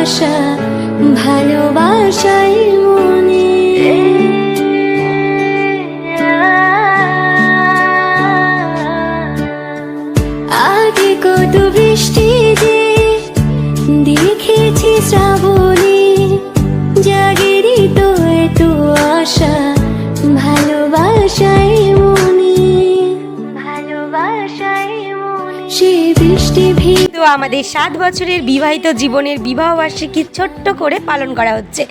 আশা ভালোবাসাই মনে। আগে কত বৃষ্টি যে দেখেছি শ্রাবণে, জাগেরই তো এত আশা ভালোবাসাই মনে, ভালোবাসাই মনে। সে বৃষ্টি তো আমাদের 7 বছরের বিবাহিত জীবনের বিবাহবার্ষিকী ছোট্ট করে পালন করা হচ্ছে।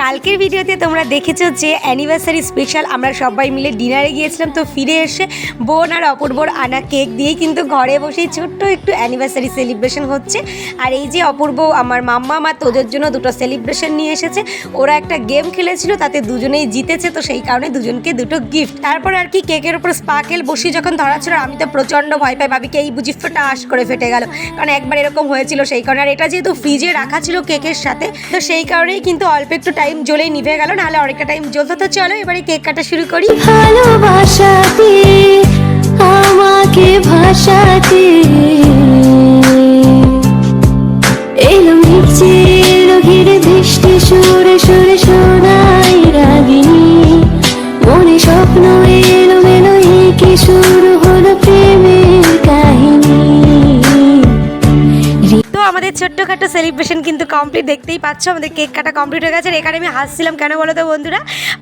কালকের ভিডিওতে তোমরা দেখেছো যে অ্যানিভার্সারি স্পেশাল আমরা সবাই মিলে ডিনারে গিয়েছিলাম। তো ফিরে এসে বোন আর অপূর্বর আনা কেক দিয়েই কিন্তু ঘরে বসেই ছোট্ট একটু অ্যানিভার্সারি সেলিব্রেশন হচ্ছে। আর এই যে অপূর্ব আমার মাম্মা মা তোদের জন্য দুটো সেলিব্রেশন নিয়ে এসেছে। ওরা একটা গেম খেলেছিল, তাতে দুজনেই জিতেছে, তো সেই কারণে দুজনকে দুটো গিফট। তারপর আর কি কেকের উপর স্পার্কেল বসিয়ে যখন ধরা ছিল, আমি তো প্রচণ্ড ভয় পাই, ভাবি এই বুঝি ফটাস করে ফেটে গেল, কারণ একবার এরকম হয়েছিল সেই কারণে। আর এটা যেহেতু ফ্রিজে রাখা ছিল কেকের সাথে, তো সেই কারণেই কিন্তু অল্প একটু টাইম জ্বলেই নিভে গেল, নাহলে অনেকটা টাইম জ্বলতো। তো চলো এবারে কেক কাটা শুরু করি। ভালোবাসাতে আমাকে ভাষাতে এলো মিছে এলো ঘিরে বৃষ্টি সুরে সুরে শোনাই রাগিনী, মনে স্বপ্ন এলো মেলো কি শুরু হলো প্রেমের কাহিনী। আমাদের ছোট্টখাটো সেলিব্রেশন কিন্তু কমপ্লিট, দেখতেই পাচ্ছ আমাদের কেক কাটা কমপ্লিট হয়ে গেছে। আর এখানে আমি হাসছিলাম কেন বলো তো বন্ধুরা,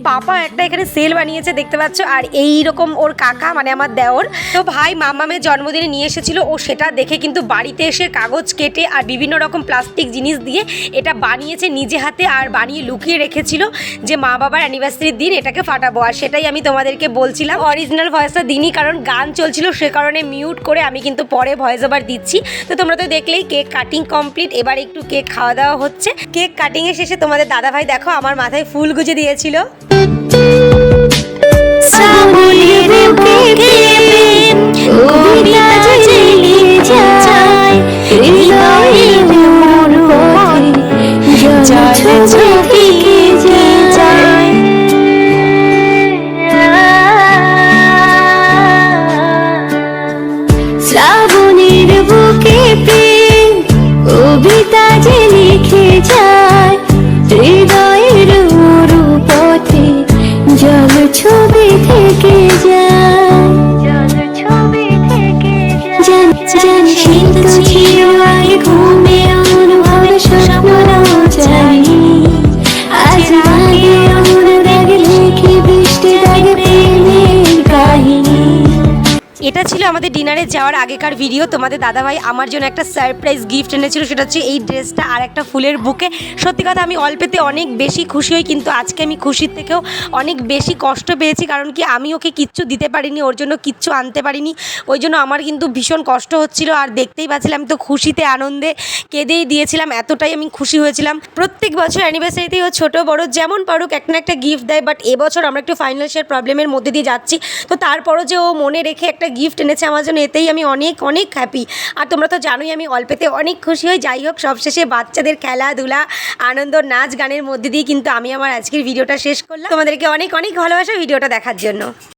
পাপা একটা এখানে সেল বানিয়েছে দেখতে পাচ্ছ, আর এইরকম ওর কাকা মানে আমার দেওর তো ভাই মামামের জন্মদিনে নিয়ে এসেছিল, ও সেটা দেখে কিন্তু বাড়িতে এসে কাগজ কেটে আর বিভিন্ন রকম প্লাস্টিক জিনিস দিয়ে এটা বানিয়েছে নিজে হাতে, আর বানিয়ে লুকিয়ে রেখেছিল যে মা বাবার অ্যানিভার্সারির দিন এটাকে ফাটাবো। আর সেটাই আমি তোমাদেরকে বলছিলাম, অরিজিনাল ভয়েসটা দিনই, কারণ গান চলছিল সে কারণে মিউট করে আমি কিন্তু পরে ভয়েস ওভার দিচ্ছি। তো তোমরা তো দেখলেই কেক কাটিং কমপ্লিট, এবার একটু কেক খাওয়া দাওয়া হচ্ছে। কেক কাটিং এর শেষে তোমাদের দাদাভাই দেখো আমার মাথায় ফুল গুজে দিয়েছিল। শ্রাবণের বুকে প্রেম কবিতা যে লিখে যায়, হৃদয়ের মরু পথে জল ছবি থেকে যায়, জল ছবি থেকে যায়। জানি সিন্ধু ছিল আগে ঘুমে অনুভব স্বপ্ন চাই, আজ আগে অনুরাগ লিখে বৃষ্টি দাগে প্রেমের কাহিনী। এটা ছিল আমাদের ডিনারে যাওয়ার আগেকার ভিডিও। তোমাদের দাদাভাই আমার জন্য একটা সারপ্রাইজ গিফট এনেছিল, সেটা হচ্ছে এই ড্রেসটা আর একটা ফুলের বুকে। সত্যি কথা আমি অল্পেতে অনেক বেশি খুশি হই, কিন্তু আজকে আমি খুশির থেকেও অনেক বেশি কষ্ট পেয়েছি, কারণ কি আমি ওকে কিচ্ছু দিতে পারিনি, ওর জন্য কিচ্ছু আনতে পারিনি, ওই জন্য আমার কিন্তু ভীষণ কষ্ট হচ্ছিল। আর দেখতেই পাচ্ছিলাম তো খুশিতে আনন্দে কেঁদেই দিয়েছিলাম, এতটাই আমি খুশি হয়েছিলাম। প্রত্যেক বছর অ্যানিভার্সারিতেই ও ছোটো বড়ো যেমন পারুক একটা না একটা গিফট দেয়, বাট এবছর আমরা একটু ফাইন্যান্সিয়াল প্রবলেমের মধ্যে দিয়ে যাচ্ছি, তো তারপরও যে ও মনে রেখে একটা গিফট এনেছে আমার জন্য, এতেই আমি অনেক অনেক হ্যাপি। আর তোমরা তো জানোই আমি অল্পেতে অনেক খুশি হই। যাই হোক, সবশেষে বাচ্চাদের খেলাধুলা আনন্দ নাচ গানের মধ্যে দিয়ে কিন্তু আমি আমার আজকের ভিডিওটা শেষ করলাম। তোমাদেরকে অনেক অনেক ভালোবাসা ভিডিওটা দেখার জন্য।